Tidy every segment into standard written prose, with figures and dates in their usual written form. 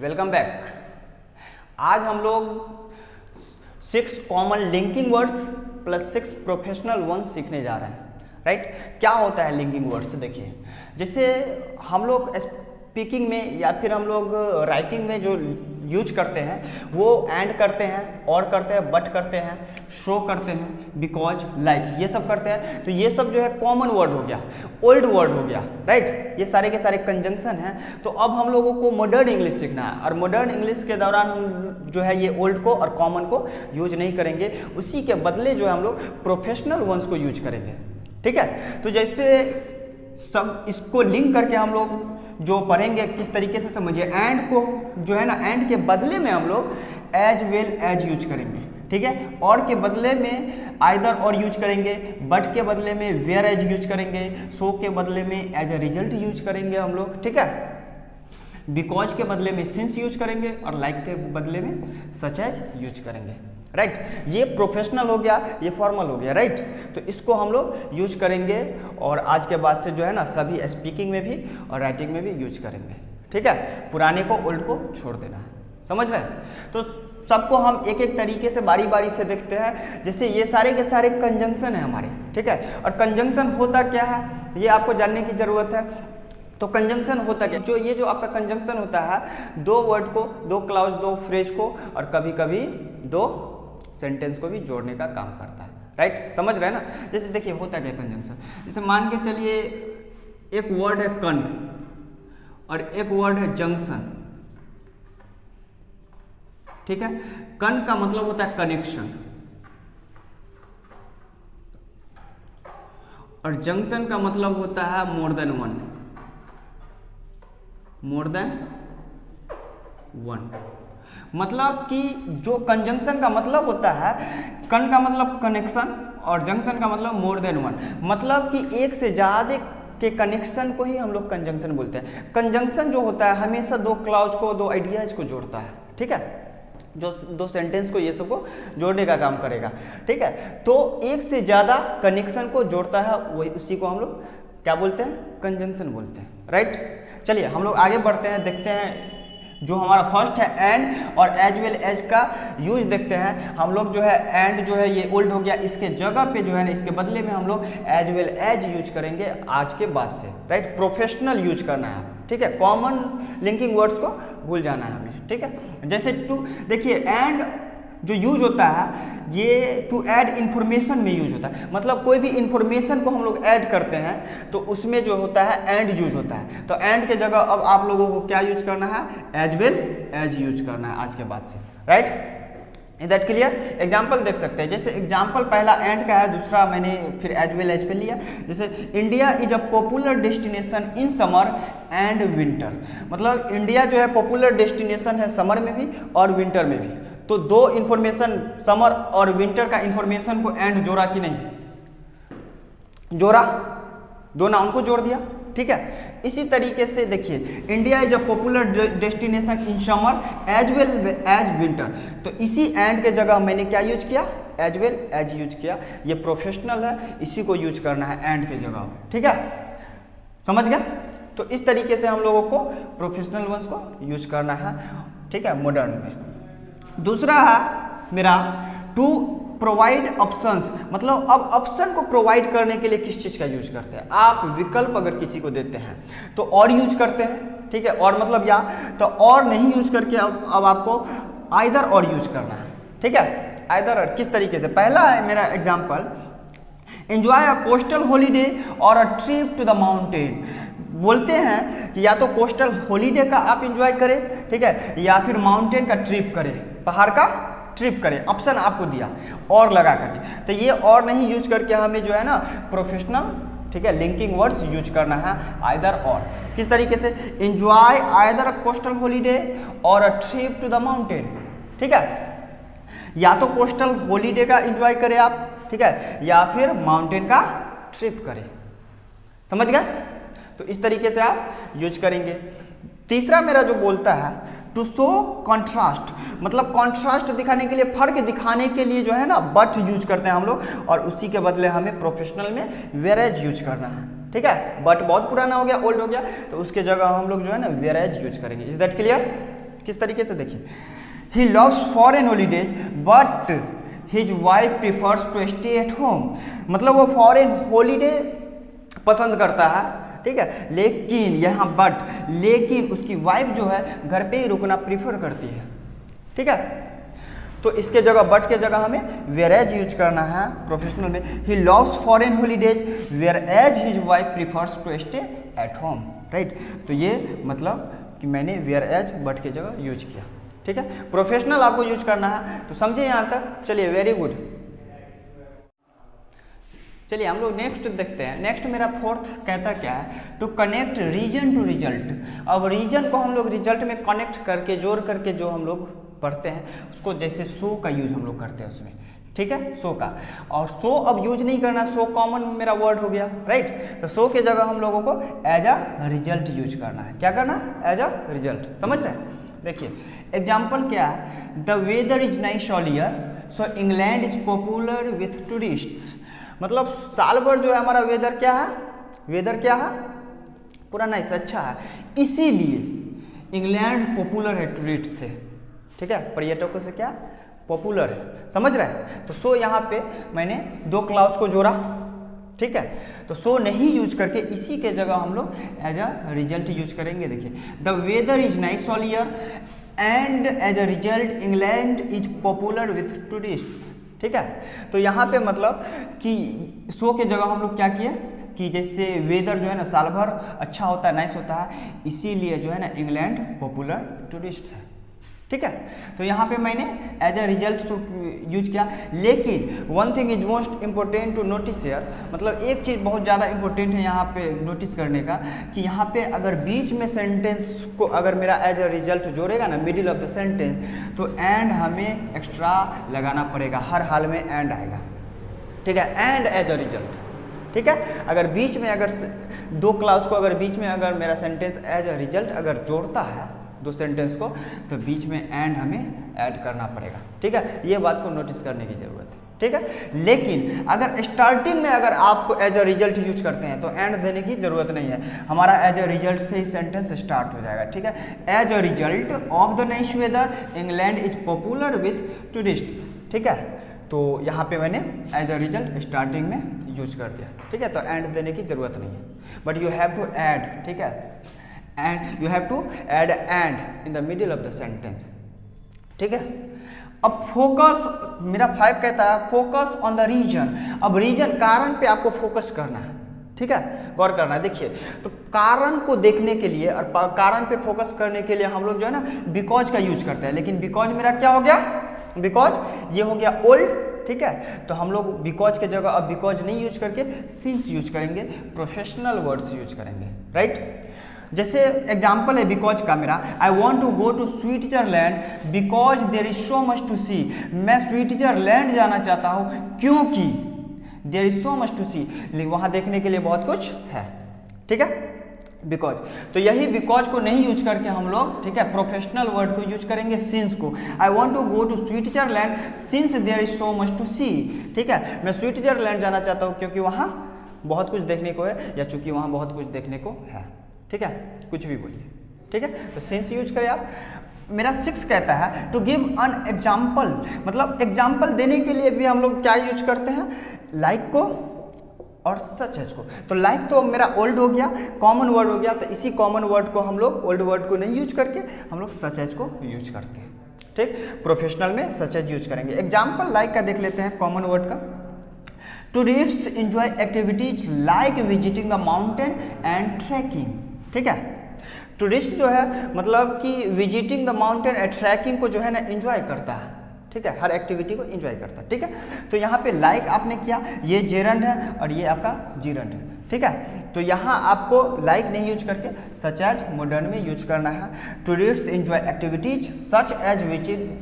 Welcome back. आज हम लोग 6 common linking words plus 6 professional ones सीखने जा रहे हैं। राइट, क्या होता है लिंकिंग वर्ड्स? देखिए, जैसे हम लोग स्पीकिंग में या फिर हम लोग राइटिंग में जो यूज करते हैं वो एंड करते हैं, और करते हैं, बट करते हैं, शो करते हैं, बिकॉज, लाइक, ये सब करते हैं। तो ये सब जो है कॉमन वर्ड हो गया, ओल्ड वर्ड हो गया। राइट, ये सारे के सारे कंजंक्शन हैं। तो अब हम लोगों को मॉडर्न इंग्लिश सीखना है, और मॉडर्न इंग्लिश के दौरान हम जो है ये ओल्ड को और कॉमन को यूज नहीं करेंगे, उसी के बदले जो है हम लोग प्रोफेशनल वंस को यूज करेंगे। ठीक है, तो जैसे सब इसको लिंक करके हम लोग जो पढ़ेंगे किस तरीके से समझिए। एंड को जो है ना, एंड के बदले में हम लोग एज वेल एज यूज करेंगे। ठीक है, और के बदले में आइदर और यूज करेंगे, बट के बदले में वेयर एज यूज करेंगे, सो के बदले में एज ए रिजल्ट यूज करेंगे हम लोग। ठीक है, बिकॉज के बदले में सिंस यूज करेंगे, और लाइक के बदले में सच एज यूज करेंगे। राइट, ये प्रोफेशनल हो गया, ये फॉर्मल हो गया। राइट, तो इसको हम लोग यूज करेंगे, और आज के बाद से जो है ना सभी स्पीकिंग में भी और राइटिंग में भी यूज करेंगे। ठीक है, पुराने को ओल्ड को छोड़ देना है, समझ रहे हैं? तो सबको हम एक एक तरीके से बारी बारी से देखते हैं। जैसे ये सारे के सारे कंजंक्शन है हमारे। ठीक है, और कंजंक्शन होता क्या है ये आपको जानने की जरूरत है। तो कंजंक्शन होता क्या, जो ये जो आपका कंजंक्शन होता है, दो वर्ड को, दो क्लाउज, दो फ्रेज को, और कभी कभी दो सेंटेंस को भी जोड़ने का काम करता है। राइट, समझ रहे हैं ना? जैसे देखिए होता क्या कंजंक्शन, जैसे मान के चलिए एक वर्ड है कन और एक वर्ड है जंक्शन। ठीक है, कन का मतलब होता है कनेक्शन, और जंक्शन का मतलब होता है more than one, more than one. मतलब कि जो कंजंक्शन का मतलब होता है, कन का मतलब कनेक्शन और जंक्शन का मतलब मोर देन वन, मतलब कि एक से ज्यादा के कनेक्शन को ही हम लोग कंजंक्शन बोलते हैं। कंजंक्शन जो होता है हमेशा दो क्लाउज को, दो आइडियाज को जोड़ता है। ठीक है, जो दो सेंटेंस को, ये सब को जोड़ने का काम करेगा। ठीक है, तो एक से ज्यादा कनेक्शन को जोड़ता है, वही उसी को हम लोग क्या बोलते हैं? कंजंक्शन बोलते हैं। राइट, चलिए हम लोग आगे बढ़ते हैं, देखते हैं जो हमारा फर्स्ट है एंड और एज वेल एज का यूज देखते हैं। हम लोग जो है एंड जो है ये ओल्ड हो गया, इसके जगह पे जो है ना, इसके बदले में हम लोग एज वेल एज यूज करेंगे आज के बाद से। राइट, प्रोफेशनल यूज करना है। ठीक है, कॉमन लिंकिंग वर्ड्स को भूल जाना है हमें। ठीक है, जैसे टू, देखिए एंड जो यूज होता है ये टू ऐड इंफॉर्मेशन में यूज होता है। मतलब कोई भी इंफॉर्मेशन को हम लोग ऐड करते हैं तो उसमें जो होता है एंड यूज होता है। तो एंड के जगह अब आप लोगों को क्या यूज करना है? एज वेल एज यूज करना है आज के बाद से। Right, is that clear? Example देख सकते हैं, जैसे एग्जाम्पल पहला एंड का है, दूसरा मैंने फिर एज वेल एज पे लिया। जैसे India is a popular destination in summer and winter. मतलब इंडिया जो है पॉपुलर डेस्टिनेशन है समर में भी और विंटर में भी। तो दो इंफॉर्मेशन, समर और विंटर का इंफॉर्मेशन को एंड जोड़ा कि नहीं? जोड़ा, दो नाउन को जोड़ दिया। ठीक है, इसी तरीके से देखिए India is a popular destination in summer as well as winter. तो इसी एंड के जगह मैंने क्या यूज किया? एज वेल एज यूज किया। ये प्रोफेशनल है, इसी को यूज करना है एंड के जगह। ठीक है, समझ गए? तो इस तरीके से हम लोगों को प्रोफेशनल वंस को यूज करना है। ठीक है, मॉडर्न में। दूसरा है मेरा टू प्रोवाइड ऑप्शंस। मतलब अब ऑप्शन को प्रोवाइड करने के लिए किस चीज का यूज करते हैं? आप विकल्प अगर किसी को देते हैं तो और यूज करते हैं। ठीक है, और मतलब या तो और नहीं यूज करके अब आपको आइदर और यूज करना है। ठीक है, आइदर और किस तरीके से? पहला है मेरा example, enjoy a coastal holiday or a trip to the mountain. बोलते हैं कि या तो कोस्टल हॉलीडे का आप एंजॉय करें, ठीक है, या फिर माउंटेन का ट्रिप करें, पहाड़ का ट्रिप करें। ऑप्शन आपको दिया और लगा करके, तो ये और नहीं यूज करके हमें जो है ना प्रोफेशनल, ठीक है, लिंकिंग वर्ड्स यूज करना है, आइदर और। किस तरीके से? Enjoy either a coastal holiday or a trip to the mountain. ठीक है, या तो कोस्टल हॉलीडे का एंजॉय करें आप, ठीक है, या फिर माउंटेन का ट्रिप करें। समझ गए? तो इस तरीके से आप यूज करेंगे। तीसरा मेरा जो बोलता है टू शो कॉन्ट्रास्ट, मतलब कॉन्ट्रास्ट दिखाने के लिए, फर्क दिखाने के लिए जो है ना बट यूज करते हैं हम लोग, और उसी के बदले हमें प्रोफेशनल में वेरेज यूज करना है। ठीक है, बट बहुत पुराना हो गया, ओल्ड हो गया, तो उसके जगह हम लोग जो है ना वेरेज यूज करेंगे। Is that clear? किस तरीके से देखिए, he loves foreign holidays but his wife prefers to stay at home. मतलब वो फॉरेन हॉलीडे पसंद करता है, ठीक है, लेकिन यहाँ बट, लेकिन उसकी वाइफ जो है घर पे ही रुकना प्रीफर करती है, ठीक है। तो इसके जगह बट के जगह हमें वेयर एज यूज करना है प्रोफेशनल में। He loves foreign holidays where as his wife prefers to stay at home, right. तो ये मतलब कि मैंने वेयर एज बट के जगह यूज किया, ठीक है। प्रोफेशनल आपको यूज करना है, तो समझिए यहाँ तक। चलिए, वेरी गुड। चलिए हम लोग नेक्स्ट देखते हैं। नेक्स्ट मेरा फोर्थ कहता क्या है, to connect reason to result. अब रीजन को हम लोग रिजल्ट में कनेक्ट करके, जोड़ करके जो हम लोग पढ़ते हैं उसको, जैसे सो का यूज हम लोग करते हैं उसमें, ठीक है, सो का। और सो अब यूज नहीं करना, सो कॉमन मेरा वर्ड हो गया, राइट। तो सो के जगह हम लोगों को एज अ रिजल्ट यूज करना है। क्या करना है? As a result. समझ रहे हैं? देखिए एग्जाम्पल क्या है, the weather is nice all year so England is popular with tourists. मतलब साल भर जो है हमारा वेदर क्या है, वेदर क्या है, पूरा नाइस, अच्छा है, इसीलिए इंग्लैंड पॉपुलर है टूरिस्ट से, ठीक है, पर्यटकों से क्या पॉपुलर है। समझ रहे हैं? तो सो यहाँ पे मैंने दो क्लाउड्स को जोड़ा, ठीक है। तो सो नहीं यूज करके इसी के जगह हम लोग एज अ रिजल्ट यूज करेंगे। देखिए, the weather is nice all year and as a result England is popular with tourists, ठीक है। तो यहाँ पे मतलब कि सो के जगह हम लोग क्या किए कि जैसे वेदर जो है ना साल भर अच्छा होता है, नाइस होता है, इसीलिए जो है ना इंग्लैंड पॉपुलर टूरिस्ट है, ठीक है। तो यहाँ पे मैंने एज अ रिजल्ट यूज किया। लेकिन one thing is most important to notice here, मतलब एक चीज़ बहुत ज़्यादा इंपॉर्टेंट है यहाँ पे नोटिस करने का, कि यहाँ पे अगर बीच में सेंटेंस को अगर मेरा एज अ रिजल्ट जोड़ेगा ना मिडिल ऑफ द सेंटेंस, तो एंड हमें एक्स्ट्रा लगाना पड़ेगा, हर हाल में एंड आएगा, ठीक है, एंड एज अ रिजल्ट, ठीक है। अगर बीच में अगर दो क्लाउड्स को अगर बीच में अगर मेरा सेंटेंस एज अ रिजल्ट अगर जोड़ता है दो सेंटेंस को, तो बीच में एंड हमें ऐड करना पड़ेगा, ठीक है। ये बात को नोटिस करने की जरूरत है, ठीक है। लेकिन अगर स्टार्टिंग में अगर आप एज अ रिजल्ट यूज करते हैं तो एंड देने की जरूरत नहीं है, हमारा एज अ रिजल्ट से ही सेंटेंस स्टार्ट हो जाएगा, ठीक है। As a result of the nice weather England is popular with tourists, ठीक है। तो यहाँ पे मैंने एज अ रिजल्ट स्टार्टिंग में यूज कर दिया, ठीक है। तो एंड देने की जरूरत नहीं है, but you have to add, ठीक है, and you have to add and in the middle of the sentence, ठीक है। अब फोकस, मेरा 5 कहता है फोकस ऑन द रीजन। अब रीजन, कारण पे आपको फोकस करना है, ठीक है, गौर करना है। देखिए, तो कारण को देखने के लिए और कारण पे फोकस करने के लिए हम लोग जो है ना बिकॉज का यूज करते हैं, लेकिन बिकॉज मेरा क्या हो गया, बिकॉज ये हो गया ओल्ड, ठीक है। तो हम लोग बिकॉज के जगह अब बिकॉज नहीं यूज करके सिंस यूज करेंगे, प्रोफेशनल वर्ड्स यूज करेंगे, राइट। जैसे एग्जाम्पल है बिकॉज का मेरा, I want to go to Switzerland because there is so much to see. मैं स्विट्जरलैंड जाना चाहता हूँ क्योंकि there is so much to see, वहाँ देखने के लिए बहुत कुछ है, ठीक है, बिकॉज। तो यही बिकॉज को नहीं यूज करके हम लोग, ठीक है, प्रोफेशनल वर्ड को यूज करेंगे सिंस को। I want to go to Switzerland since there is so much to see, ठीक है। मैं स्विट्जरलैंड जाना चाहता हूँ क्योंकि वहाँ बहुत कुछ देखने को है, या चूंकि वहाँ बहुत कुछ देखने को है, ठीक है, कुछ भी बोलिए, ठीक है। तो सिंस यूज करें आप। मेरा 6 कहता है टू गिव एन एग्जाम्पल, मतलब एग्जाम्पल देने के लिए भी हम लोग क्या यूज करते हैं, लाइक को और सच एज को। तो लाइक तो मेरा ओल्ड हो गया, कॉमन वर्ड हो गया, तो इसी कॉमन वर्ड को हम लोग ओल्ड वर्ड को नहीं यूज करके हम लोग सच एज को यूज करते हैं, ठीक। प्रोफेशनल में सच एज यूज करेंगे। एग्जाम्पल लाइक का देख लेते हैं, कॉमन वर्ड का। Tourists enjoy activities like visiting the mountain and trekking, ठीक है। टूरिस्ट जो है मतलब कि visiting the mountain and trekking को जो है ना एंजॉय करता है, ठीक है, हर एक्टिविटी को एंजॉय करता है, ठीक है। तो यहाँ पे लाइक आपने किया, ये जेरंड है और ये आपका जीरंड है, ठीक है। तो यहाँ आपको लाइक नहीं यूज करके सच एज मॉडर्न में यूज करना है। Tourists enjoy activities such as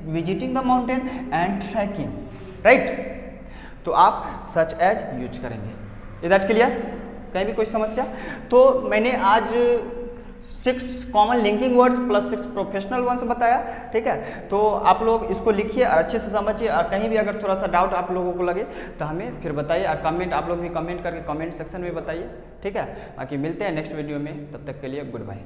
visiting the mountain and trekking, right. तो आप सच एज यूज करेंगे। Is that clear? कहीं भी कोई समस्या? तो मैंने आज 6 common linking words plus 6 professional ones बताया, ठीक है। तो आप लोग इसको लिखिए और अच्छे से समझिए, और कहीं भी अगर थोड़ा सा डाउट आप लोगों को लगे तो हमें फिर बताइए, और कमेंट आप लोग भी कमेंट करके कमेंट सेक्शन में बताइए, ठीक है। बाकी मिलते हैं नेक्स्ट वीडियो में, तब तक के लिए गुड बाय।